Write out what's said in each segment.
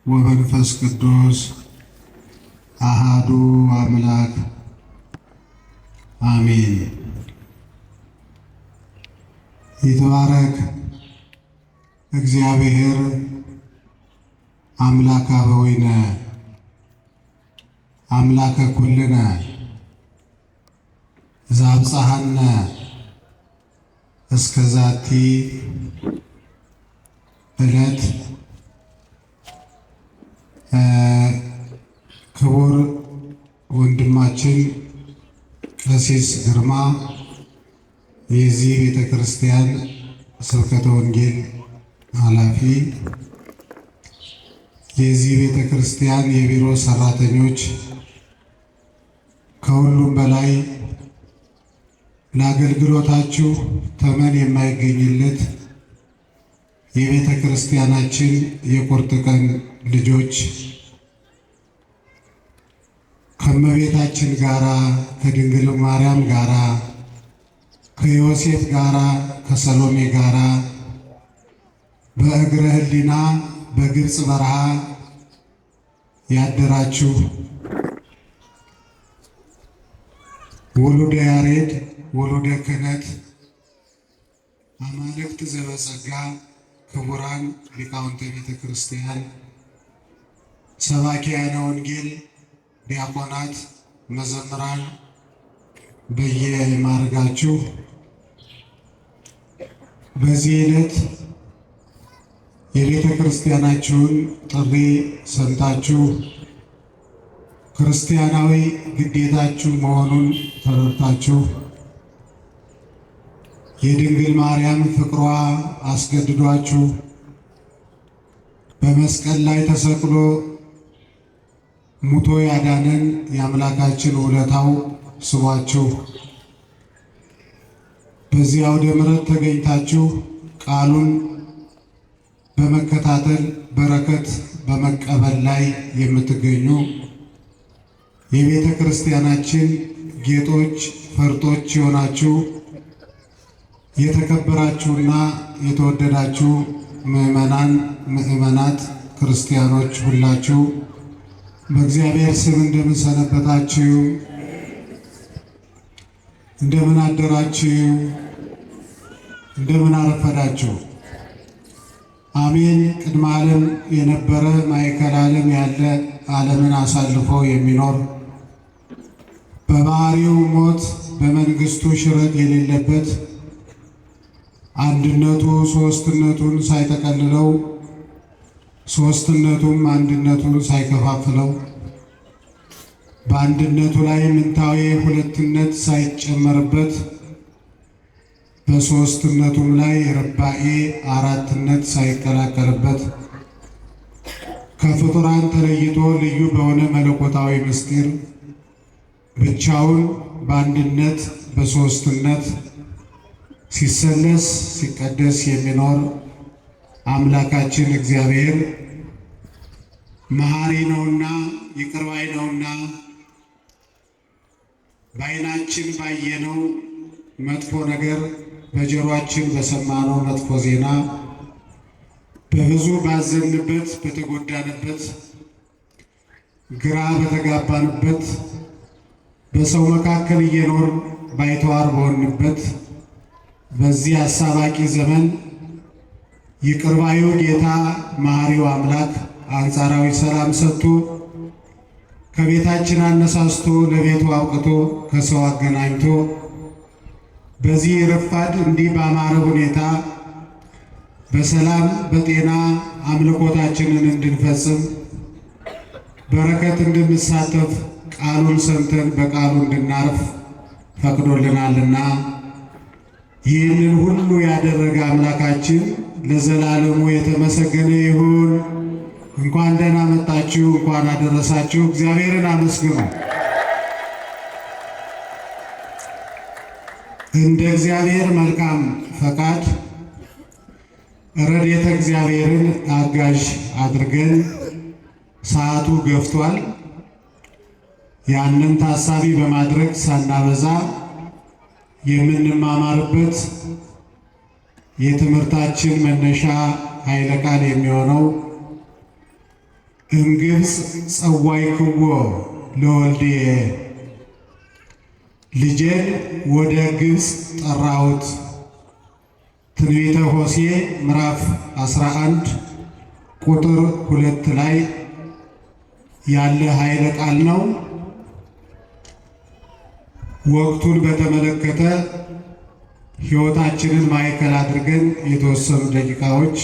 ወመንፈስ ቅዱስ አሃዱ አምላክ አሜን። ይትባረክ እግዚአብሔር አምላከ አበዊነ አምላከ ኩልነ ዘአብጽሐነ እስከ ዛቲ ዕለት። ክቡር ወንድማችን ቀሲስ ግርማ የዚህ ቤተ ክርስቲያን ስብከተ ወንጌል ኃላፊ፣ የዚህ ቤተ ክርስቲያን የቢሮ ሰራተኞች፣ ከሁሉም በላይ ለአገልግሎታችሁ ተመን የማይገኝለት የቤተ ክርስቲያናችን የቁርጥ ቀን ልጆች ከእመቤታችን ጋራ ከድንግል ማርያም ጋራ ከዮሴፍ ጋራ ከሰሎሜ ጋራ በእግረ ሕሊና በግብፅ በረሃ ያደራችሁ ወሉደ ያሬድ ወሉደ ክህነት አማልክት ዘበጸጋ ክቡራን ሊቃውንተ ቤተ ክርስቲያን፣ ሰባኪያነ ወንጌል፣ ዲያቆናት፣ መዘምራን በየማዕረጋችሁ በዚህ ዕለት የቤተ ክርስቲያናችሁን ጥሪ ሰምታችሁ ክርስቲያናዊ ግዴታችሁ መሆኑን ተረድታችሁ የድንግል ማርያም ፍቅሯ አስገድዷችሁ በመስቀል ላይ ተሰቅሎ ሙቶ ያዳነን የአምላካችን ውለታው ስቧችሁ በዚህ አውደ ምሕረት ተገኝታችሁ ቃሉን በመከታተል በረከት በመቀበል ላይ የምትገኙ የቤተ ክርስቲያናችን ጌጦች ፈርጦች የሆናችሁ የተከበራችሁና የተወደዳችሁ ምዕመናን ምዕመናት ክርስቲያኖች ሁላችሁ በእግዚአብሔር ስም እንደምን ሰነበታችሁ? እንደምን አደራችሁ? እንደምን አረፈዳችሁ? አሜን። ቅድመ ዓለም የነበረ ማዕከለ ዓለም ያለ ዓለምን አሳልፎ የሚኖር በባህሪው ሞት በመንግስቱ ሽረት የሌለበት አንድነቱ ሶስትነቱን ሳይጠቀልለው ሶስትነቱም አንድነቱን ሳይከፋፍለው በአንድነቱ ላይ ምንታዊ ሁለትነት ሳይጨመርበት በሶስትነቱም ላይ ርባኤ አራትነት ሳይቀላቀልበት ከፍጡራን ተለይቶ ልዩ በሆነ መለኮታዊ ምስጢር ብቻውን በአንድነት በሶስትነት ሲሰለስ ሲቀደስ የሚኖር አምላካችን እግዚአብሔር መሐሪ ነውና ይቅር ባይ ነውና በዓይናችን ባየነው መጥፎ ነገር በጆሮአችን በሰማነው መጥፎ ዜና በብዙ ባዘንበት በተጎዳንበት ግራ በተጋባንበት በሰው መካከል እየኖርን ባይተዋር በሆንበት በዚህ አሳባቂ ዘመን ይቅር ባዩ ጌታ መሐሪው አምላክ አንጻራዊ ሰላም ሰጥቶ ከቤታችን አነሳስቶ ለቤቱ አብቅቶ ከሰው አገናኝቶ በዚህ ረፋድ እንዲህ ባማረ ሁኔታ በሰላም በጤና አምልኮታችንን እንድንፈጽም በረከት እንድንሳተፍ ቃሉን ሰምተን በቃሉ እንድናርፍ ፈቅዶልናልና ይህንን ሁሉ ያደረገ አምላካችን ለዘላለሙ የተመሰገነ ይሁን። እንኳን ደህና መጣችሁ፣ እንኳን አደረሳችሁ። እግዚአብሔርን አመስግኑ። እንደ እግዚአብሔር መልካም ፈቃድ ረድኤተ እግዚአብሔርን አጋዥ አድርገን ሰዓቱ ገፍቷል። ያንን ታሳቢ በማድረግ ሳናበዛ የምንማማርበት የትምህርታችን መነሻ ኃይለ ቃል የሚሆነው እምግብፅ ጸዋዕክዎ ለወልድየ ልጄን ወደ ግብፅ ጠራሁት። ትንቢተ ሆሴዕ ምዕራፍ 11 ቁጥር 2 ላይ ያለ ኃይለ ቃል ነው። ወቅቱን በተመለከተ ሕይወታችንን ማዕከል አድርገን የተወሰኑ ደቂቃዎች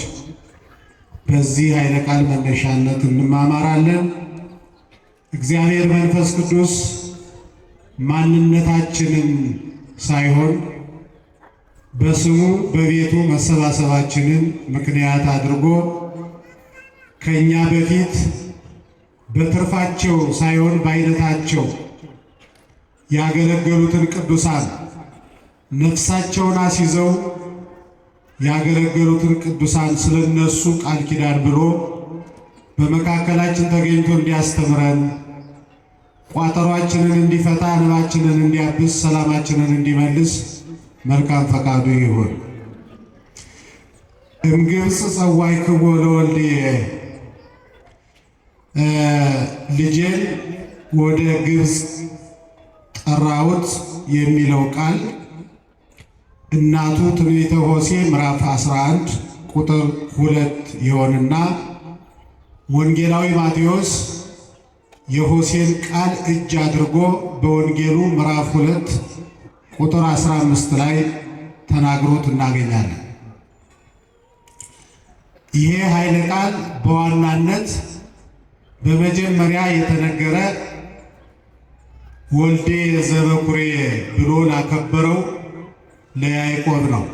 በዚህ ኃይለ ቃል መነሻነት እንማማራለን። እግዚአብሔር መንፈስ ቅዱስ ማንነታችንን ሳይሆን በስሙ በቤቱ መሰባሰባችንን ምክንያት አድርጎ ከኛ በፊት በትርፋቸው ሳይሆን በአይነታቸው ያገለገሉትን ቅዱሳን ነፍሳቸውን አስይዘው ያገለገሉትን ቅዱሳን ስለነሱ ቃል ኪዳን ብሎ በመካከላችን ተገኝቶ እንዲያስተምረን፣ ቋጠሯችንን እንዲፈታ፣ እንባችንን እንዲያብስ፣ ሰላማችንን እንዲመልስ መልካም ፈቃዱ ይሁን። እምግብፅ ጸዋዕክዎ ለወልድየ ልጄን ወደ ግብፅ ጠራሁት የሚለው ቃል እናቱ ትንቢተ ሆሴዕ ምዕራፍ 11 ቁጥር 2 ይሆንና ወንጌላዊ ማቴዎስ የሆሴዕን ቃል እጅ አድርጎ በወንጌሉ ምዕራፍ 2 ቁጥር 15 ላይ ተናግሮት እናገኛለን። ይሄ ኃይለ ቃል በዋናነት በመጀመሪያ የተነገረ ወልዴ ዘበኩሬ ብሎ ላከበረው ለያዕቆብ ነው።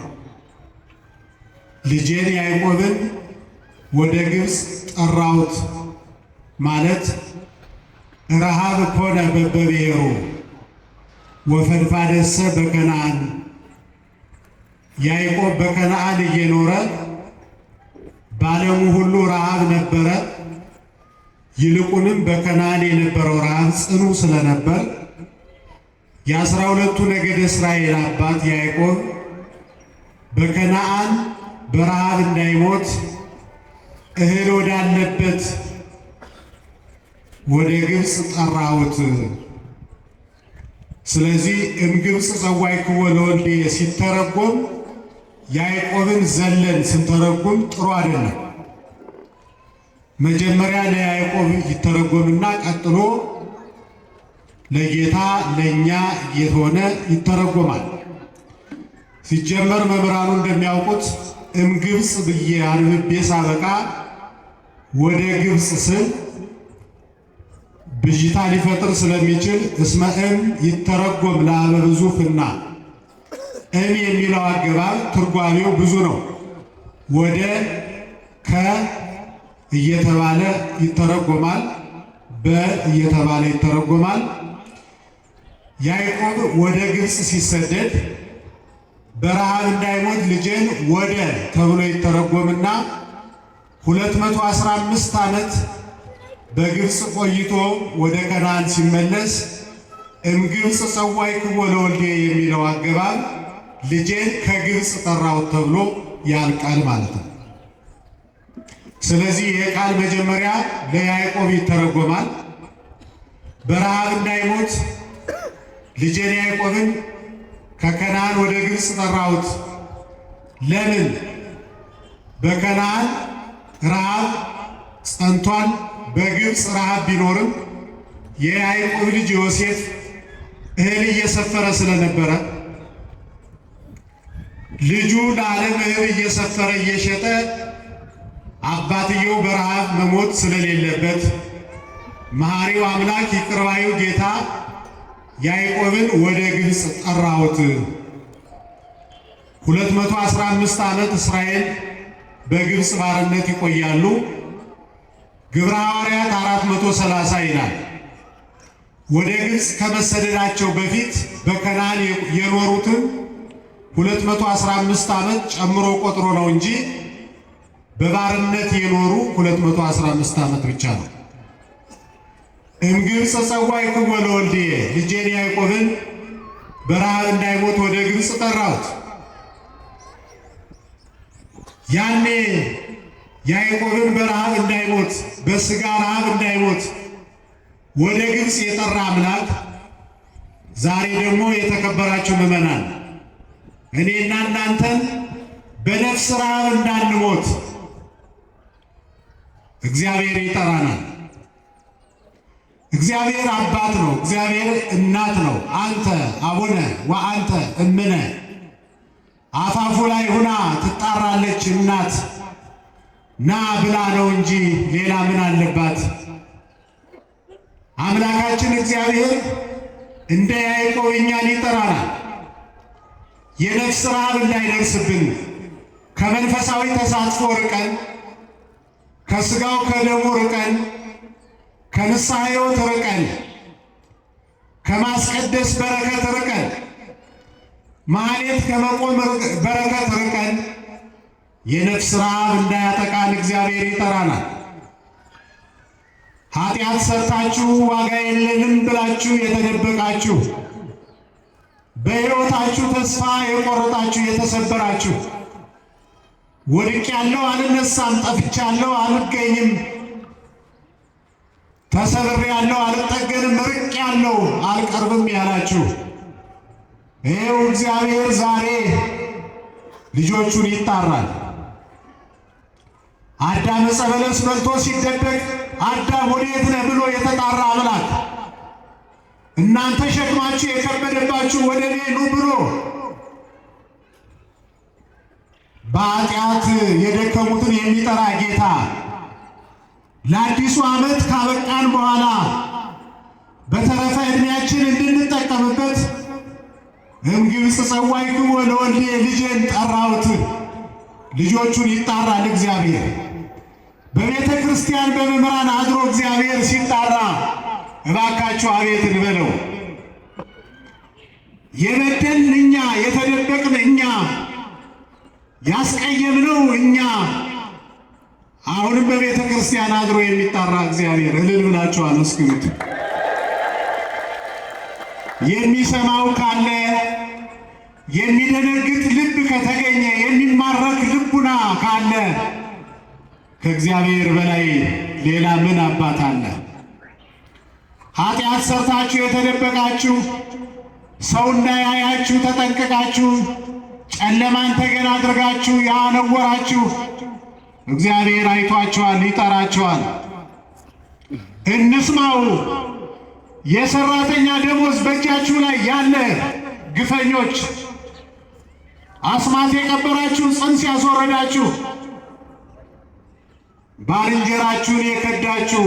ልጄን ያዕቆብን ወደ ግብፅ ጠራሁት ማለት ረሃብ ኮነ በበብሔሩ ወፈድፋደሰ በከነዓን። ያዕቆብ በከነዓን እየኖረ በዓለሙ ሁሉ ረሃብ ነበረ። ይልቁንም በከነዓን የነበረው ረሃብ ጽኑ ስለነበር የ12ቱ ነገደ እስራኤል አባት ያዕቆብ በከነዓን በረሃብ እንዳይሞት እህል ወዳለበት ወደ ግብፅ ጠራሁት። ስለዚህ እምግብፅ ጸዋዕክዎ ለወልድየ ሲተረጎም ያዕቆብን ዘለን ስንተረጎም ጥሩ አይደለም። መጀመሪያ ለያዕቆብ ይተረጎምና ቀጥሎ ለጌታ ለኛ የሆነ ይተረጎማል። ሲጀመር መምህራኑ እንደሚያውቁት እምግብፅ ብዬ አንብቤ ሳበቃ ወደ ግብፅ ስል ብዥታ ሊፈጥር ስለሚችል እስመ እም ይተረጎም ለአበ ብዙ ፍና እም የሚለው አገባብ ትርጓሜው ብዙ ነው። ወደ ከ እየተባለ ይተረጎማል፣ በእየተባለ ይተረጎማል። ያዕቆብ ወደ ግብፅ ሲሰደድ በረሃብ እንዳይሞት ልጄን ወደ ተብሎ ይተረጎምና 215 ዓመት በግብፅ ቆይቶ ወደ ከነዓን ሲመለስ እምግብፅ ጸዋዕክዎ ለወልድየ የሚለው አገባብ ልጄን ከግብፅ ጠራሁት ተብሎ ያልቃል ማለት ነው። ስለዚህ ይህ ቃል መጀመሪያ ለያዕቆብ ይተረጎማል። በረሃብ እንዳይሞት ልጄን ያዕቆብን ከከነዓን ወደ ግብፅ ጠራሁት። ለምን? በከነዓን ረሃብ ጸንቷል። በግብፅ ረሃብ ቢኖርም የያዕቆብ ልጅ ዮሴፍ እህል እየሰፈረ ስለነበረ ልጁ ለዓለም እህል እየሰፈረ እየሸጠ አባትየው በረሃብ መሞት ስለሌለበት መሐሪው አምላክ ይቅር ባዩ ጌታ ያዕቆብን ወደ ግብፅ ጠራሁት። 215 ዓመት እስራኤል በግብፅ ባርነት ይቆያሉ። ግብረ ሐዋርያት 430 ይላል። ወደ ግብፅ ከመሰደዳቸው በፊት በከነዓን የኖሩትን 215 ዓመት ጨምሮ ቆጥሮ ነው እንጂ በባርነት የኖሩ 215 ዓመት ብቻ ነው። እምግብፅ ጸዋዕክዎ ለወልድየ ልጄን ያዕቆብን በረሃብ እንዳይሞት ወደ ግብፅ ጠራሁት። ያኔ ያዕቆብን በረሃብ እንዳይሞት በሥጋ ረሃብ እንዳይሞት ወደ ግብፅ የጠራ አምላክ ዛሬ ደግሞ የተከበራችሁ ምዕመናን እኔና እናንተን በነፍስ ረሃብ እንዳንሞት እግዚአብሔር ይጠራናል። እግዚአብሔር አባት ነው። እግዚአብሔር እናት ነው። አንተ አቡነ ወአንተ እምነ አፋፉ ላይ ሁና ትጣራለች እናት ና ብላ ነው እንጂ ሌላ ምን አለባት? አምላካችን እግዚአብሔር እንደ ያዕቆብ እኛን ይጠራናል። የነፍስ ረሃብ እንዳይደርስብን ከመንፈሳዊ ተሳትፎ ርቀን ከሥጋው ከደሙ ርቀን ከንስሐ ሕይወት ርቀን ከማስቀደስ በረከት ርቀን ማህሌት ከመቆም በረከት ርቀን የነፍስ ረሃብ እንዳያጠቃን እግዚአብሔር ይጠራናል። ኃጢአት ሰርታችሁ ዋጋ የለንም ብላችሁ የተደበቃችሁ በሕይወታችሁ ተስፋ የቆረጣችሁ የተሰበራችሁ ወድቄያለሁ አልነሳም፣ ጠፍቻለሁ አልገኝም፣ ተሰብሬያለሁ አልጠገንም፣ ርቄያለሁ አልቀርብም ያላችሁ ይኸው እግዚአብሔር ዛሬ ልጆቹን ይጣራል። አዳም ዕፀ በለስ በልቶ ሲደበቅ አዳም ወዴት ነህ ብሎ የተጣራ አምላክ እናንተ ሸክማችሁ የከበደባችሁ ወደ እኔ ኑ ብሎ በኃጢአት የደከሙትን የሚጠራ ጌታ ለአዲሱ ዓመት ካበቃን በኋላ በተረፈ ዕድሜያችን እንድንጠቀምበት እምግብፅ ጸዋዕክዎ ለወልዴ ልጄን ጠራሁት። ልጆቹን ይጣራል እግዚአብሔር። በቤተ ክርስቲያን በመምህራን አድሮ እግዚአብሔር ሲጣራ እባካችሁ አቤት እንበለው። የበደልን እኛ፣ የተደበቅን እኛ፣ ያስቀየምነው እኛ፣ አሁንም በቤተ ክርስቲያን አድሮ የሚጣራ እግዚአብሔር እልል ብላችሁ አመስግኑት። የሚሰማው ካለ የሚደነግጥ ልብ ከተገኘ የሚማረክ ልቡና ካለ ከእግዚአብሔር በላይ ሌላ ምን አባት አለ? ኃጢአት ሰርታችሁ የተደበቃችሁ ሰው እንዳያያችሁ ተጠንቅቃችሁ ጨለማን ተገን አድርጋችሁ ያነወራችሁ እግዚአብሔር አይቷችኋል፣ ይጠራችኋል። እንስማው። የሰራተኛ ደሞዝ በእጃችሁ ላይ ያለ ግፈኞች፣ አስማት የቀበራችሁ ጽንስ ያስወረዳችሁ፣ ባልንጀራችሁን የከዳችሁ፣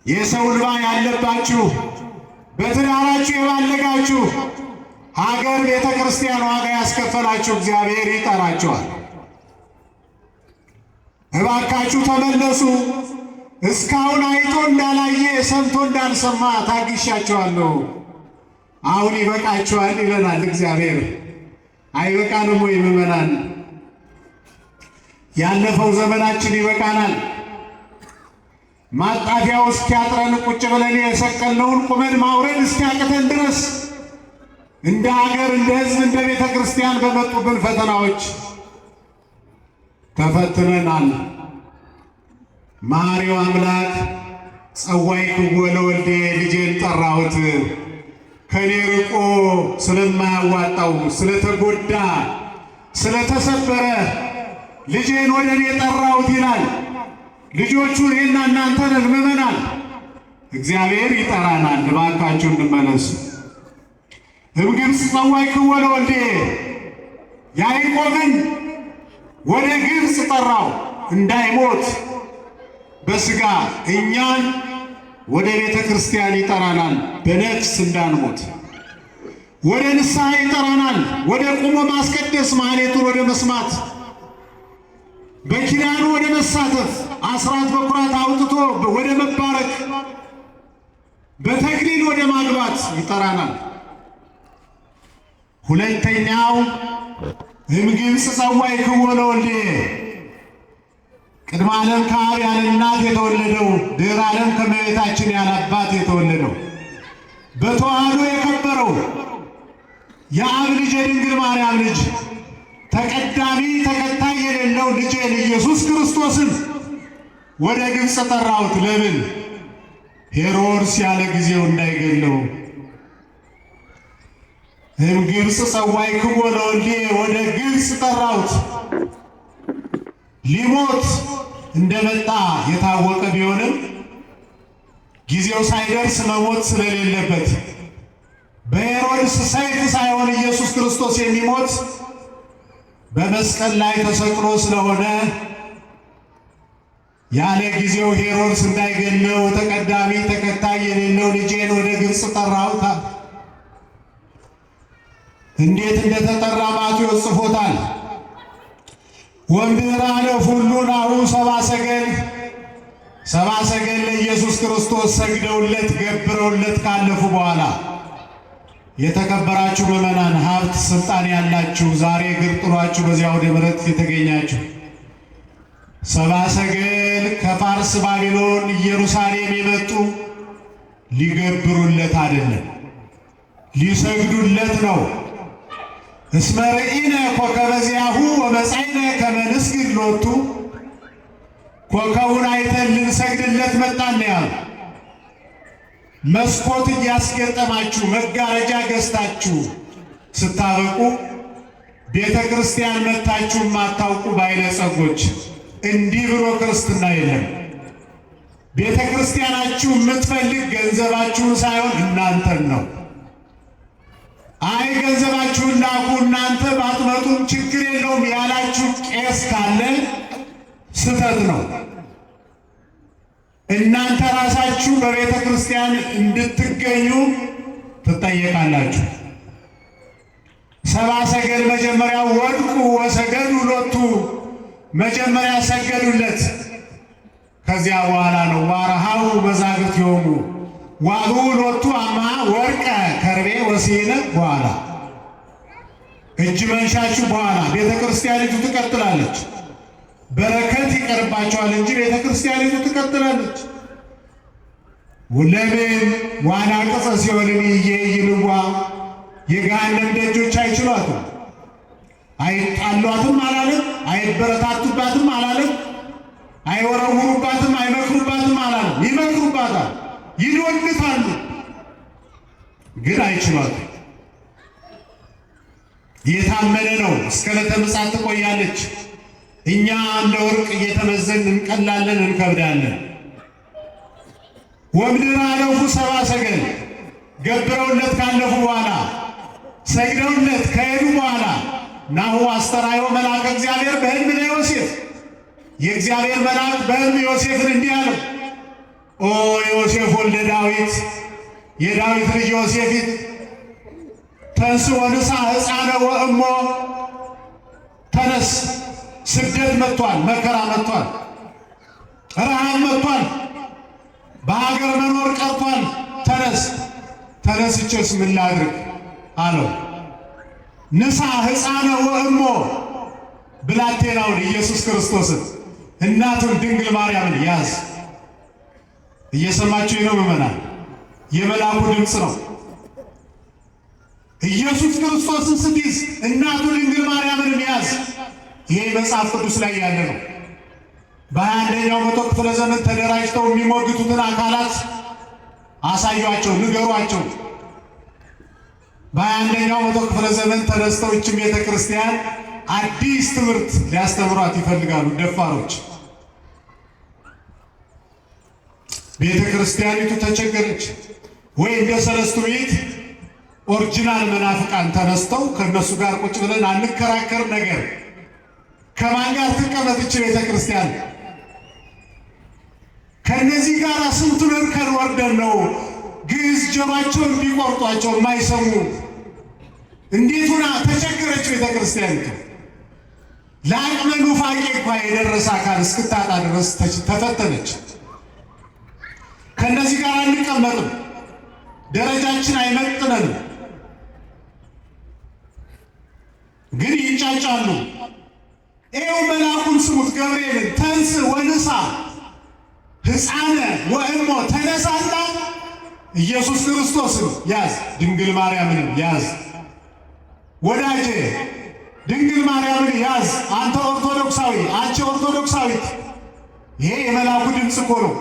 የሰው እንባ ያለባችሁ፣ በትዳራችሁ የባለጋችሁ፣ ሀገር ቤተ ክርስቲያን ዋጋ ያስከፈላችሁ እግዚአብሔር ይጠራችኋል። እባካችሁ ተመለሱ። እስካሁን አይቶ እንዳላየ ሰምቶ እንዳልሰማ ታግሻቸዋለሁ። አሁን ይበቃችኋል ይለናል እግዚአብሔር። አይበቃንም ወይ ምዕመናን? ያለፈው ዘመናችን ይበቃናል። ማጣፊያው እስኪያጥረን ቁጭ ብለን የሰቀልነውን ቁመን ማውረድ እስኪያቅተን ድረስ እንደ ሀገር፣ እንደ ሕዝብ፣ እንደ ቤተ ክርስቲያን በመጡብን ፈተናዎች ተፈትነናል። መሐሪው አምላክ ጸዋዕክዎ ለወልዴ ልጄን ጠራሁት፣ ከኔ ርቆ ስለማያዋጣው ስለተጎዳ ስለተሰበረ ልጄን ወደ እኔ ጠራሁት ይላል። ልጆቹ እኔና እናንተ ነን ምዕመናን። እግዚአብሔር ይጠራናል። እባካችሁ እንመለሱ። እምግብፅ ጸዋዕክዎ ለወልዴ ያዕቆብን ወደ ግብፅ ጠራው እንዳይሞት በሥጋ እኛን ወደ ቤተ ክርስቲያን ይጠራናል። በነፍስ እንዳንሞት ወደ ንስሐ ይጠራናል። ወደ ቁሞ ማስቀደስ ማህሌቱን ወደ መስማት በኪዳኑ ወደ መሳተፍ አስራት በኩራት አውጥቶ ወደ መባረክ በተክሊል ወደ ማግባት ይጠራናል። ሁለተኛው እምግብፅ ጸዋዕክዎ ለወልዴ ቅድመ ዓለም ከአብ ያለ እናት የተወለደው ድኅረ ዓለም ከእመቤታችን ያለ አባት የተወለደው በተዋህዶ የከበረው የአብ ልጅ የድንግል ማርያም ልጅ ተቀዳሚ ተከታይ የሌለው ልጄን ኢየሱስ ክርስቶስን ወደ ግብፅ ጠራሁት። ለምን? ሄሮድስ ያለ ጊዜው እንዳይገለው። ግብፅ ጸዋዕክዎ ለወልዴ፣ ወደ ግብፅ ጠራሁት። ሊሞት እንደመጣ የታወቀ ቢሆንም ጊዜው ሳይደርስ መሞት ስለሌለበት በሄሮድስ ሰይፍ ሳይሆን ኢየሱስ ክርስቶስ የሚሞት በመስቀል ላይ ተሰቅሎ ስለሆነ ያለ ጊዜው ሄሮድስ እንዳይገለው ተቀዳሚ ተከታይ የሌለው ልጄን ወደ ግብፅ ጠራሁት። እንዴት እንደተጠራ ማቴዎስ ጽፎታል። ወምድኅረ ለኩሉ ናሁ ሰብአ ሰገል፣ ሰብአ ሰገል ለኢየሱስ ክርስቶስ ሰግደውለት ገብረውለት ካለፉ በኋላ የተከበራችሁ ምዕመናን፣ ሀብት ስልጣን ያላችሁ ዛሬ እግር ጥሏችሁ በዚያ ወደ ምሕረት የተገኛችሁ ሰብአ ሰገል ከፋርስ ባቢሎን ኢየሩሳሌም የመጡ ሊገብሩለት አይደለም፣ ሊሰግዱለት ነው። እስመ ርኢነ ኮከበ ዚአሁ ወመጻእነ ከመ ንስግድ ሎቱ፣ ኮከቡን አይተን ልንሰግድለት መጣን ያሉ። መስኮት እያስገጠማችሁ መጋረጃ ገዝታችሁ ስታበቁ ቤተ ክርስቲያን መታችሁ ማታውቁ ባለጸጎች፣ እንዲህ ብሎ ክርስትና የለም። ቤተ ክርስቲያናችሁ የምትፈልግ ገንዘባችሁን ሳይሆን እናንተን ነው። አይ ገንዘባችሁን ላኩ እናንተ ባትመጡም ችግር የለውም ያላችሁ ቄስ ካለ ስህተት ነው። እናንተ ራሳችሁ በቤተ ክርስቲያን እንድትገኙ ትጠየቃላችሁ። ሰብአ ሰገል መጀመሪያ ወድቁ ወሰገዱ ሎቱ፣ መጀመሪያ ሰገዱለት። ከዚያ በኋላ ነው ዋርሃው መዛግብቲሆሙ ዋሉ ሎቱ አምሃ ወርቀ ከርቤ ወሲነ፣ በኋላ እጅ መንሻችሁ በኋላ ቤተ ክርስቲያኒቱ ትቀጥላለች። በረከት ይቀርባቸዋል እንጂ ቤተ ክርስቲያኒቱ ትቀጥላለች። ለምን ዋና ቅጸ ሲኦልን ይይልዋ፣ የገሃነም ደጆች አይችሏትም። አይጣሏትም አላለም፣ አይበረታቱባትም አላለም፣ አይወረውሩባትም፣ አይመክሩባትም አላለም። ይመክሩባታል፣ ይዶልታሉ፣ ግን አይችሏትም። የታመነ ነው፣ እስከ ዕለተ ምጽአት ትቆያለች። እኛ እንደ ወርቅ እየተመዘን እንቀላለን፣ እንከብዳለን። ወምድኅረ አለፉ ሰብአ ሰገል፣ ገብረውለት ካለፉ በኋላ ሰግደውለት ከሄዱ በኋላ ናሁ አስተርአዮ መልአከ እግዚአብሔር በሕልም ለዮሴፍ፣ የእግዚአብሔር መልአክ በሕልም ዮሴፍን እንዲህ አለው፣ ኦ ዮሴፍ ወልደ ዳዊት፣ የዳዊት ልጅ ዮሴፍ ተንሥእ ወንሣእ ሕፃነ ወእሞ፣ ተነስ፣ ስደት መጥቷል፣ መከራ መጥቷል፣ ረሃብ መጥቷል፣ በሀገር መኖር ቀርቷል። ተነስ። ተነስቼስ ምን ላድርግ አለው። ንሣ ሕፃነ ወእሞ፣ ብላቴናውን ኢየሱስ ክርስቶስን እናቱን ድንግል ማርያምን ያዝ። እየሰማችሁ ነው ምዕመናን? የመልአኩ ድምፅ ነው። ኢየሱስ ክርስቶስን ስትይዝ እናቱ ድንግል ማርያምንም ያዝ። ይሄ መጽሐፍ ቅዱስ ላይ ያለ ነው። በ21ኛው መቶ ክፍለ ዘመን ተደራጅተው የሚሞግቱትን አካላት አሳዩአቸው፣ ንገሯቸው። በ21ኛው መቶ ክፍለ ዘመን ተነስተው እችም ቤተ ክርስቲያን አዲስ ትምህርት ሊያስተምሯት ይፈልጋሉ ደፋሮች። ቤተ ክርስቲያኒቱ ተቸገረች። ወይ እንደ ሰለስቱ ምዕት ኦሪጂናል መናፍቃን ተነስተው ከነሱ ጋር ቁጭ ብለን አንከራከር ነገር ከማን ጋር ትቀመጥች ቤተ ክርስቲያን? ከነዚህ ጋር ስንቱን እርከን ወርደን ነው ግዕዝ ጆሯቸውን ቢቆርጧቸው የማይሰሙ? እንዴት ሆና ተቸገረች ቤተ ክርስቲያኒቱ? ለአቅመ ኑፋቄ እንኳ የደረሰ አካል እስክታጣ ድረስ ተፈተነች። ከነዚህ ጋር አንቀመጥም፣ ደረጃችን አይመጥነንም። ግን ይንጫጫሉ። ይኸው መልአኩን ስሙት፣ ገብርኤልን ተንሥእ ወንሣእ ሕፃነ ወእሞ፣ ተነሳና ኢየሱስ ክርስቶስን ያዝ፣ ድንግል ማርያምንም ያዝ። ወዳጄ ድንግል ማርያምን ያዝ አንተ ኦርቶዶክሳዊ፣ አንቺ ኦርቶዶክሳዊት። ይሄ የመልአኩ ድምፅ እኮ ነው።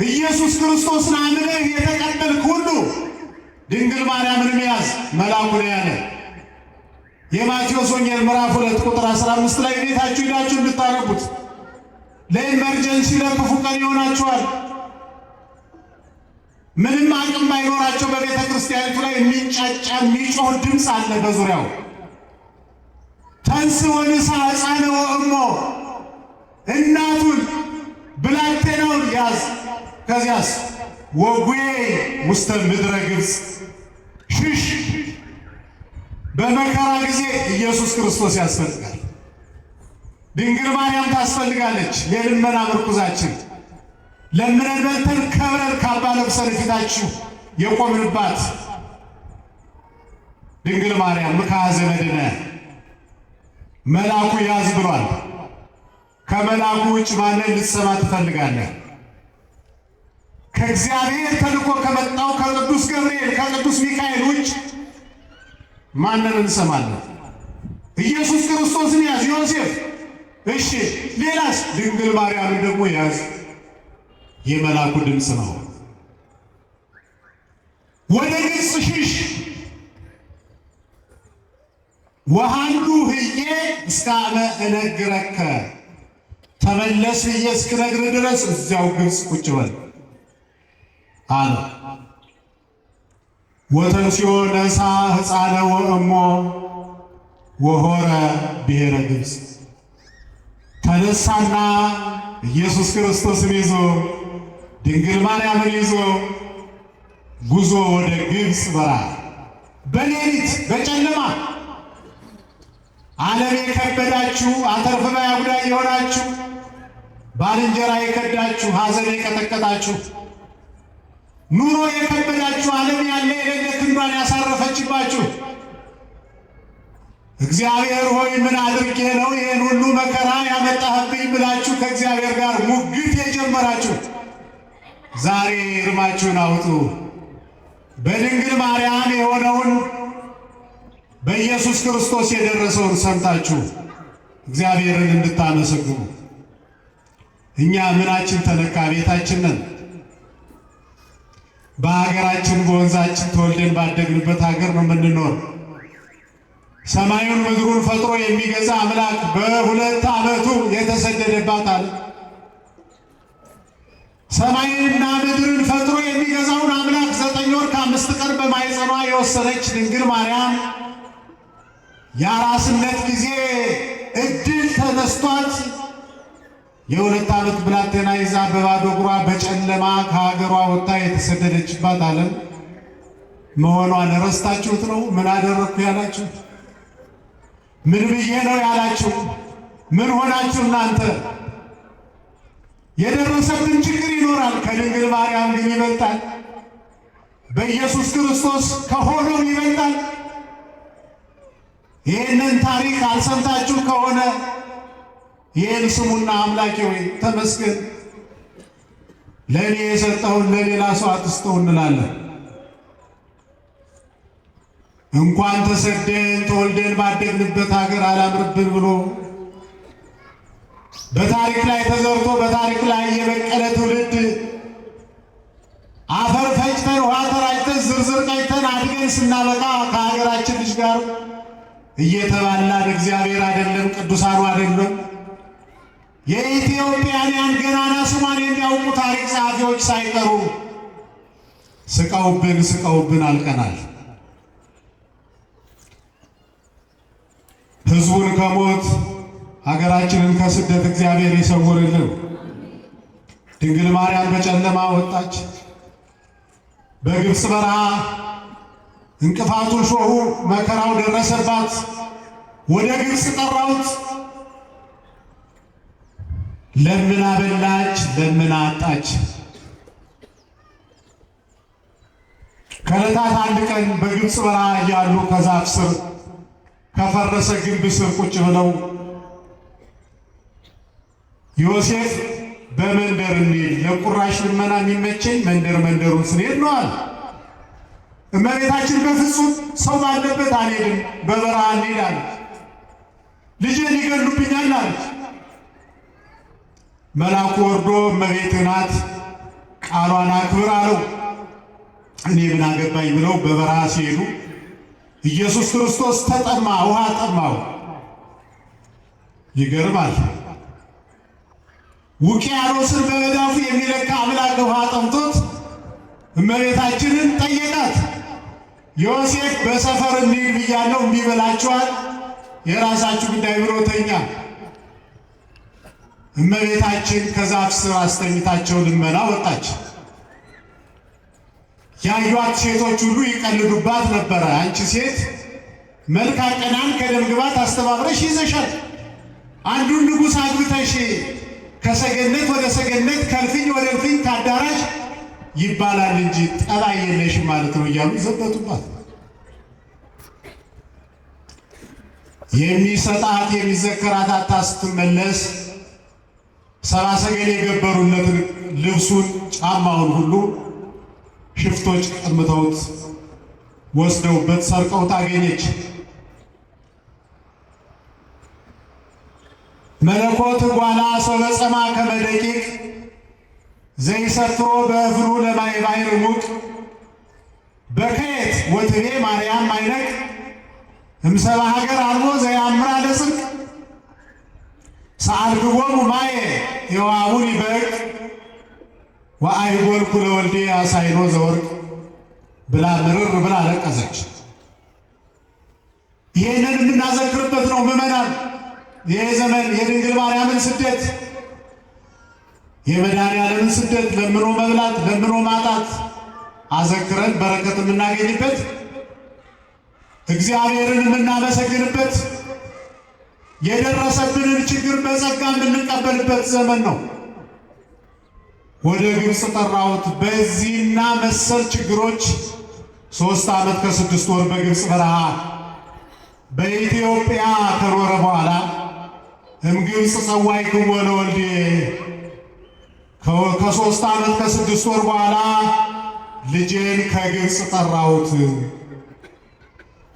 ኢየሱስ ክርስቶስን አምነህ የተቀበልክ ሁሉ ድንግል ማርያምን ያዝ መልአኩ ነው ያለ። የማቴዎስ ወንጌል ምዕራፍ 2 ቁጥር 15 ላይ ቤታችሁ ሄዳችሁ እንድታነቡት። ለኢመርጀንሲ ለክፉ ቀን ይሆናችኋል። ምንም አቅም ባይኖራቸው በቤተ ክርስቲያኒቱ ላይ የሚንጫጫ የሚጮህ ድምፅ አለ በዙሪያው። ተንሥእ ወንሣ ሕፃነ ወእሞ፣ እናቱን ብላቴናውን ያዝ። ከዚያስ ወጉዬ ውስተ ምድረ ግብፅ፣ ሽሽ። በመከራ ጊዜ ኢየሱስ ክርስቶስ ያስፈልጋል። ድንግል ማርያም ታስፈልጋለች። የልመና ምርኩዛችን ለምነን በልተን ከብረን ካባ ለብሰን ፊታችሁ የቆምንባት ድንግል ማርያም ምክሐ ዘመድነ። መልአኩ ያዝ ብሏል። ከመልአኩ ውጭ ማንን ልትሰማ ትፈልጋለህ? ከእግዚአብሔር ተልኮ ከመጣው ከቅዱስ ገብርኤል ከቅዱስ ሚካኤል ውጭ ማንን እንሰማለን? ኢየሱስ ክርስቶስን ያዝ ዮሴፍ። እሺ ሌላስ? ድንግል ማርያምን ደግሞ ያዝ። የመልአኩ ድምፅ ነው። ወደ ግብፅ ሽሽ። ወሃንዱ ህዬ እስካመ እነግረከ፣ ተመለስ ብዬ እስክነግር ድረስ እዚያው ግብፅ ቁጭ በል አለ። ወተንሥኦ ነሣ ሕፃነ ወእሞ ወሖረ ብሔረ ግብፅ። ተነሳና ኢየሱስ ክርስቶስን ይዞ ድንግል ማርያምን ይዞ ጉዞ ወደ ግብፅ በረሃ በሌሊት በጨለማ። ዓለም የከበዳችሁ አተርፍ ባይ አጉዳይ የሆናችሁ ባልንጀራ የከዳችሁ ሐዘን የቀጠቀጣችሁ ኑሮ የከበዳችሁ ዓለም ያለ የሌለ ክንዷን ያሳረፈችባችሁ እግዚአብሔር ሆይ ምን አድርጌ ነው ይህን ሁሉ መከራ ያመጣህብኝ ብላችሁ ከእግዚአብሔር ጋር ሙግት የጀመራችሁ ዛሬ እርማችሁን አውጡ። በድንግል ማርያም የሆነውን በኢየሱስ ክርስቶስ የደረሰውን ሰምታችሁ እግዚአብሔርን እንድታመሰግኑ። እኛ ምናችን ተነካ? ቤታችን ነን። በሀገራችን በወንዛችን ተወልደን ባደግንበት ሀገር ነው የምንኖር። ሰማዩን ምድሩን ፈጥሮ የሚገዛ አምላክ በ2 ዓመቱ የተሰደደባት አለ። ሰማይንና ምድርን ፈጥሮ የሚገዛውን አምላክ 9 ወር ከ5 ቀን በማኅፀኗ የወሰነች ድንግል ማርያም የአራስነት ጊዜ እድል ተነስቷት የ2 ዓመት ብላቴና ይዛ በባዶ እግሯ በጨለማ ከሀገሯ ወጥታ የተሰደደችባት ዓለም መሆኗን ረስታችሁት ነው? ምን አደረግኩ ያላችሁ? ምን ብዬ ነው ያላችሁ? ምን ሆናችሁ እናንተ? የደረሰብን ችግር ይኖራል፣ ከድንግል ማርያም ግን ይበልጣል። በኢየሱስ ክርስቶስ ከሆነው ይበልጣል። ይህንን ታሪክ አልሰምታችሁ ከሆነ ይህን ስሙና አምላኬ ሆይ ተመስገን፣ ለእኔ የሰጠውን ለሌላ ሰው አትስጠው እንላለን። እንኳን ተሰደን ተወልደን ባደግንበት ሀገር አላምርብን ብሎ በታሪክ ላይ ተዘርቶ በታሪክ ላይ የበቀለ ትውልድ አፈር ፈጭተን ውሃ ተራጭተን ዝርዝር ቀጭተን አድገን ስናበቃ ከሀገራችን ልጅ ጋር እየተባላን እግዚአብሔር አይደለም ቅዱሳኑ አይደለም የኢትዮጵያን ገናና ስሟን የሚያውቁ ታሪክ ጸሐፊዎች ሳይቀሩ ስቀውብን አልቀናል። ሕዝቡን ከሞት ሀገራችንን ከስደት እግዚአብሔር ይሰውርልን። ድንግል ማርያም በጨለማ ወጣች። በግብፅ በረሃ እንቅፋቱ ሾሁ መከራው ደረሰባት። ወደ ግብፅ ጠራውት። ለምና በላች፣ ለምና አጣች። ከዕለታት አንድ ቀን በግብፅ በረሃ እያሉ ከዛፍ ስር ከፈረሰ ግንብ ስር ቁጭ ብለው ዮሴፍ በመንደር እንሂድ፣ ለቁራሽ ልመና የሚመቸኝ መንደሩን ስንሄድ ነው አለ። እመቤታችን በፍጹም ሰው ባለበት አልሄድም፣ በበረሃ እንሂድ አለች። ልጄን ይገሉብኛል አለች። መልአኩ ወርዶ እመቤትህ ናት ቃሏን አክብር አለው። እኔ ምን አገባኝ ብለው በበረሃ ሲሄዱ ኢየሱስ ክርስቶስ ተጠማ፣ ውሃ ጠማው። ይገርማል። ውቅያኖስን በመዳፉ የሚለካ አምላክ ውሃ ጠምቶት እመቤታችንን ጠየቃት። ዮሴፍ በሰፈር እንሂድ ብያለሁ እምቢ ብላችኋል፣ የራሳችሁ ጉዳይ ብሎ ተኛ። እመቤታችን ከዛፍ ስር አስተኝታቸው ልመና ወጣች። ያዩት ሴቶች ሁሉ ይቀልዱባት ነበረ። አንቺ ሴት መልከ ቀናን ከደም ግባት አስተባብረሽ ይዘሻል፣ አንዱን ንጉሥ አግብተሽ ከሰገነት ወደ ሰገነት ከእልፍኝ ወደ እልፍኝ ከአዳራሽ ይባላል እንጂ ጠባይ የለሽም ማለት ነው እያሉ ዘበቱባት። የሚሰጣት የሚዘከራት አታ ስትመለስ ሰብአ ሰገል የገበሩለትን ልብሱን ጫማውን ሁሉ ሽፍቶች ቀምተውት ወስደውበት ሰርቀው ታገኘች። መለኮት ጓላ ሰበጸማ ከመደቂቅ ዘይሰፍሮ በእፍኑ ለማየ ባሕር ሙቅ በከየት ወትቤ ማርያም ማይነቅ እምሰባ ሀገር አልቦ ዘያምራ ለጽድቅ ሰአልግቦሙ ማየ የዋቡን ይበቅ ወአይጎልኩ ለወልዴ አሳይኖ ዘወርቅ ብላ ምርር ብላ ለቀሰች። ይህንን የምናዘክርበት ነው ምዕመናን። ይህ ዘመን የድንግል ማርያምን ስደት፣ የመድኃኔዓለምን ስደት፣ ለምኖ መብላት ለምኖ ማጣት አዘክረን በረከት የምናገኝበት እግዚአብሔርን የምናመሰግንበት የደረሰብንን ችግር በጸጋ የምንቀበልበት ዘመን ነው። ወደ ግብፅ ጠራሁት። በዚህና መሰል ችግሮች 3 ዓመት ከ6 ወር በግብፅ በረሃ በኢትዮጵያ ከኖረ በኋላ እምግብፅ ጸዋዕክዎ ለወልዴ ከ3 ዓመት ከ6 ወር በኋላ ልጄን ከግብፅ ጠራሁት።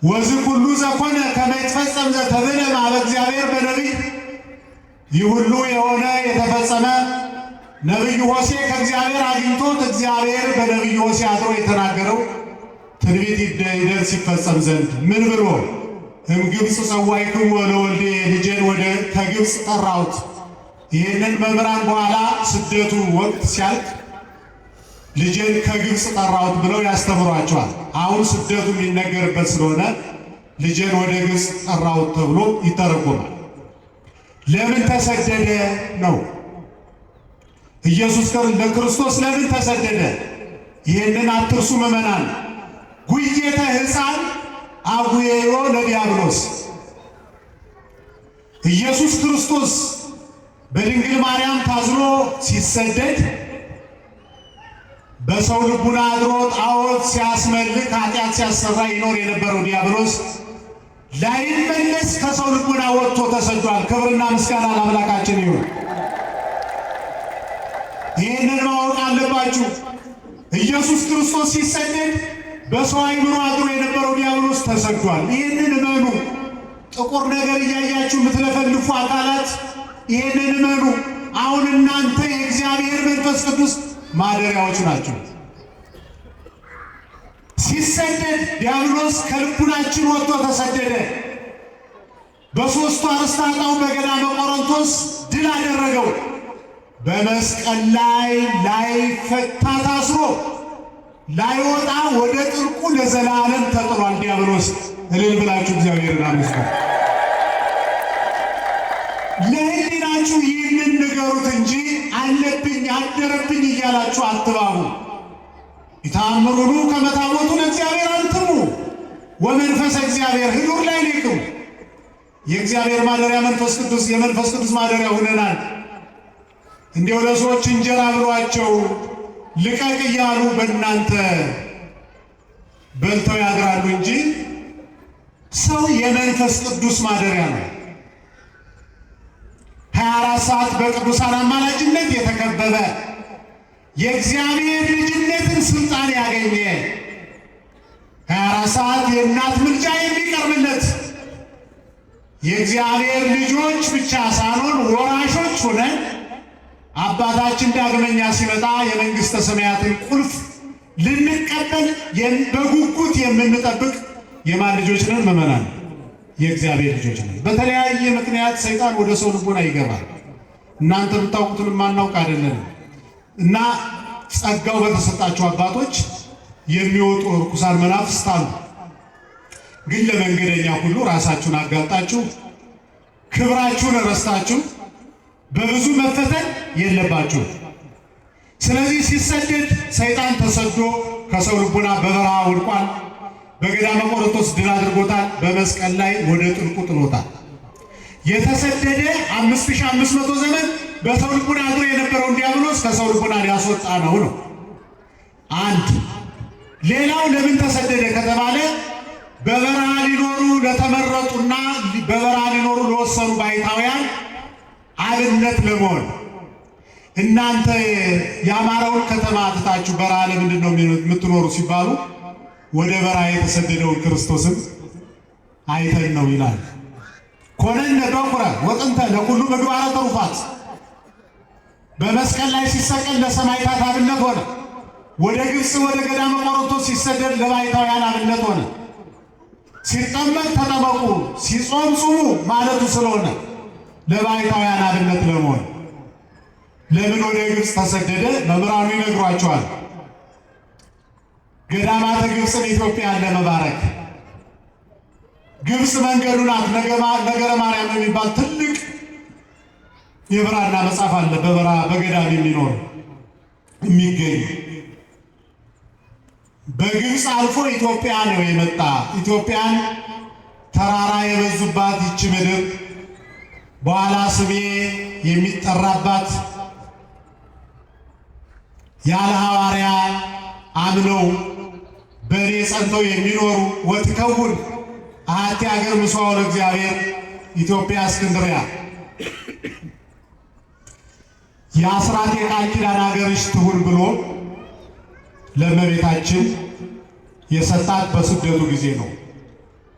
ወዝእ ሁሉ ዘኮነ ከመ ይትፈጸም ዘተብዕለ እምኀበ እግዚአብሔር በነቢይ ይህ ሁሉ የሆነ የተፈጸመ ነቢዩ ሆሴዕ ከእግዚአብሔር አግኝቶት እግዚአብሔር በነቢዩ ሆሴዕ አድሮ የተናገረው ትንቢት ይደርስ ይፈጸም ዘንድ ምን ብሎ እምግብፅ ጸዋዕክዎ ለወልዴ ልጄን ከግብፅ ጠራሁት። ይህንን መምህራን በኋላ ስደቱ ወቅት ሲያልቅ ልጄን ከግብፅ ጠራሁት ብለው ያስተምሯቸዋል። አሁን ስደቱ የሚነገርበት ስለሆነ ልጄን ወደ ግብፅ ጠራሁት ተብሎ ይተረጎማል። ለምን ተሰደደ ነው። ኢየሱስ ለክርስቶስ ለምን ተሰደደ? ይህንን አትርሱ ምዕመናን። ጉየተ ሕፃን አጉየዮ ለዲያብሎስ። ኢየሱስ ክርስቶስ በድንግል ማርያም ታዝሎ ሲሰደድ በሰው ልቡና አድሮ ጣዖት ሲያስመልክ ኃጢአት ሲያሰራ ይኖር የነበረው ዲያብሎስ ላይመለስ ከሰው ልቡና ወጥቶ ተሰዷል። ክብርና ምስጋና ለአምላካችን ይሁን። ይህንን ማወቅ አለባችሁ። ኢየሱስ ክርስቶስ ሲሰደድ በሰው አእምሮ አድሮ የነበረው ዲያብሎስ ተሰዷል። ይህንን እመኑ። ጥቁር ነገር እያያችሁ የምትለፈልፉ አካላት ይህንን እመኑ። አሁን እናንተ የእግዚአብሔር መንፈስ ቅዱስ ማደሪያዎች ናቸው። ሲሰደድ ዲያብሎስ ከልቡናችን ወጥቶ ተሰደደ። በሦስቱ አርእስተ ኃጣውእ በገዳመ ቆሮንቶስ ድል አደረገው። በመስቀል ላይ ላይፈታ ታስሮ ላይወጣ ወደ ጥልቁ ለዘላለም ተጥሏል ዲያብሎስ። እልል ብላችሁ እግዚአብሔርን አመስግኑ። ለሕሊናችሁ ይህንን ንገሩት እንጂ አለብኝ አደረብኝ እያላችሁ አትባቡ። ይታምሩኑ ከመ ታቦቱ ለእግዚአብሔር አንትሙ ወመንፈሰ እግዚአብሔር ህዱር ላዕሌክሙ። የእግዚአብሔር ማደሪያ መንፈስ ቅዱስ የመንፈስ ቅዱስ ማደሪያ ሆነናል። እንዲያው ለሰዎች እንጀራ ብሏቸው ልቀቅ እያሉ በእናንተ በልተው ያድራሉ እንጂ ሰው የመንፈስ ቅዱስ ማደሪያ ነው። 24 ሰዓት በቅዱሳን አማላጅነት የተከበበ የእግዚአብሔር ልጅነትን ስልጣን ያገኘ 24 ሰዓት የእናት ምልጃ የሚቀርብለት የእግዚአብሔር ልጆች ብቻ ሳንሆን ወራሾች ሆነን አባታችን ዳግመኛ ሲመጣ የመንግሥተ ሰማያትን ቁልፍ ልንቀበል በጉጉት የምንጠብቅ የማን ልጆች ነን? ምእመናን፣ የእግዚአብሔር ልጆች ነን። በተለያየ ምክንያት ሰይጣን ወደ ሰው ልቦና ይገባል። እናንተ ብታውቁትን ማናውቅ አይደለም እና ጸጋው በተሰጣቸው አባቶች የሚወጡ ርኩሳን መናፍስት አሉ። ግን ለመንገደኛ ሁሉ ራሳችሁን አጋልጣችሁ ክብራችሁን ረስታችሁ በብዙ መፈተን የለባችሁ። ስለዚህ ሲሰደድ ሰይጣን ተሰዶ ከሰው ልቦና በበረሃ ወድቋል። በገዳመ ቆሮንቶስ ድል አድርጎታል። በመስቀል ላይ ወደ ጥልቁ ጥሎታል። የተሰደደ 5500 ዘመን በሰው ልቦና አድሮ የነበረውን ዲያብሎስ ከሰው ልቦና ሊያስወጣ ነው። አንድ ሌላው ለምን ተሰደደ ከተባለ በበረሃ ሊኖሩ ለተመረጡና በበረሃ ሊኖሩ ለወሰኑ ባይታውያን አብነት ለመሆን። እናንተ ያማረውን ከተማ ትታችሁ በረሃ ለምንድን ነው የምትኖሩ ሲባሉ ወደ በረሃ የተሰደደውን ክርስቶስን አይተን ነው ይላል። ኮነነ በኩረ ወጥንተ ለኩሉ ምግባረ ትሩፋት። በመስቀል ላይ ሲሰቀል ለሰማዕታት አብነት ሆነ። ወደ ግብፅ ወደ ገዳመ ቆሮንቶስ ሲሰደድ ለባይታውያን አብነት ሆነ። ሲጠመቅ ተጠመቁ፣ ሲጾም ጹሙ ማለቱ ስለሆነ ለባይታውያን አብነት ለመሆን። ለምን ወደ ግብፅ ተሰደደ? መምህራኑ ይነግሯቸዋል። ገዳማተ ግብፅን ኢትዮጵያን ለመባረክ። ግብፅ መንገዱ ናት። ነገረ ማርያም የሚባል ትልቅ የብራና መጽሐፍ አለ። በገዳም የሚኖር የሚገኝ በግብፅ አልፎ ኢትዮጵያ ነው የመጣ። ኢትዮጵያን ተራራ የበዙባት ይቺ ምድር በኋላ ስሜ የሚጠራባት ያለ ሐዋርያ አምነው በእኔ ጸንተው የሚኖሩ ወትከውን አሐቲ ሀገር ምስዋዕ ለእግዚአብሔር ኢትዮጵያ እስክንድርያ የአስራት የቃል ኪዳን ሀገርሽ ትሁን ብሎ ለእመቤታችን የሰጣት በስደቱ ጊዜ ነው።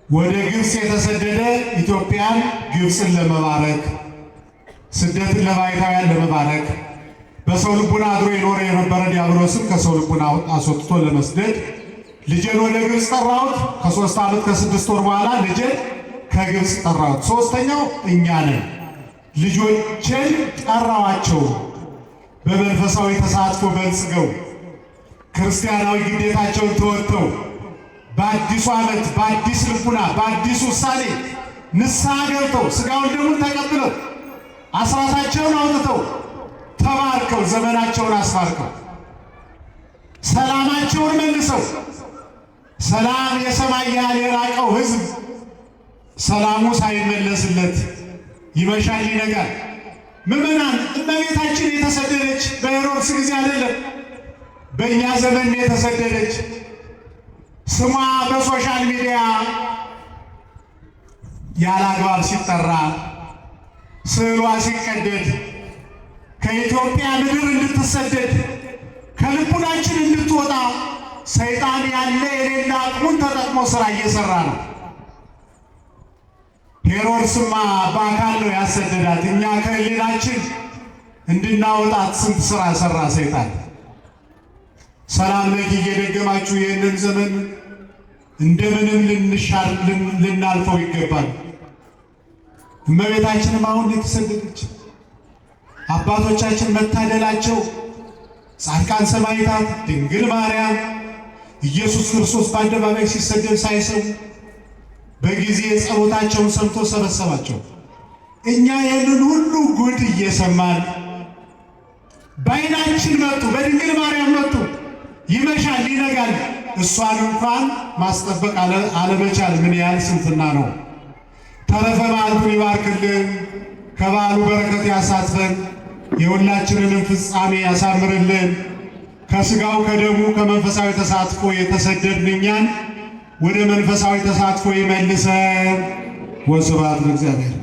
ወደ ግብፅ የተሰደደ ኢትዮጵያን ግብፅን ለመባረክ፣ ስደትን ለባይታውያን ለመባረክ፣ በሰው ልቡና አድሮ የኖረ የነበረ ዲያብሎስን ከሰው ልቡና አስወጥቶ ለመስደድ ልጄን ወደ ግብፅ ጠራሁት። ከ3 ዓመት ከ6 ወር በኋላ ልጄን ከግብፅ ጠራሁት። ሶስተኛው እኛ ነን። ልጆችን ጠራዋቸው በመንፈሳዊ ተሳትፎ በልጽገው ክርስቲያናዊ ግዴታቸውን ተወጥተው በአዲሱ ዓመት በአዲስ ልቡና በአዲስ ውሳኔ ንስሐ ገብተው ሥጋውን ደሙን ተቀብለው አስራታቸውን አውጥተው ተባርከው ዘመናቸውን አስባርከው ሰላማቸውን መልሰው ሰላም የሰማይ ያህል የራቀው ሕዝብ ሰላሙ ሳይመለስለት ይመሻል ይነጋል። ምዕመናን፣ እመቤታችን የተሰደደች በሄሮድስ ጊዜ አይደለም፣ በእኛ ዘመን የተሰደደች። ስሟ በሶሻል ሚዲያ ያለ አግባብ ሲጠራ፣ ስዕሏ ሲቀደድ፣ ከኢትዮጵያ ምድር እንድትሰደድ ከልቡናችን እንድትወጣ ሰይጣን ያለ የሌላ አቅሙን ተጠቅሞ ሥራ እየሠራ ነው። ሄሮድስማ በአካል ነው ያሰደዳት። እኛ ከህሊናችን እንድናወጣት ስንት ሥራ ሠራ ሰይጣን። ሰላም ለኪ እየደገማችሁ ይህንን ዘመን እንደምንም ልናልፈው ይገባል። እመቤታችንም አሁን የተሰደደች አባቶቻችን መታደላቸው ጻድቃን ሰማዕታት፣ ድንግል ማርያም፣ ኢየሱስ ክርስቶስ በአደባባይ ሲሰደድ ሳይሰሙ በጊዜ ጸሎታቸውን ሰምቶ ሰበሰባቸው። እኛ ይህንን ሁሉ ጉድ እየሰማን በዓይናችን መጡ፣ በድንግል ማርያም መጡ። ይመሻል ይነጋል። እሷን እንኳን ማስጠበቅ አለመቻል ምን ያህል ስንፍና ነው። ተረፈ በዓሉን ይባርክልን፣ ከበዓሉ በረከት ያሳትፈን፣ የሁላችንንም ፍጻሜ ያሳምርልን። ከሥጋው ከደሙ ከመንፈሳዊ ተሳትፎ የተሰደድን እኛን ወደ መንፈሳዊ ተሳትፎ ይመልሰን። ወስብሐት ለእግዚአብሔር።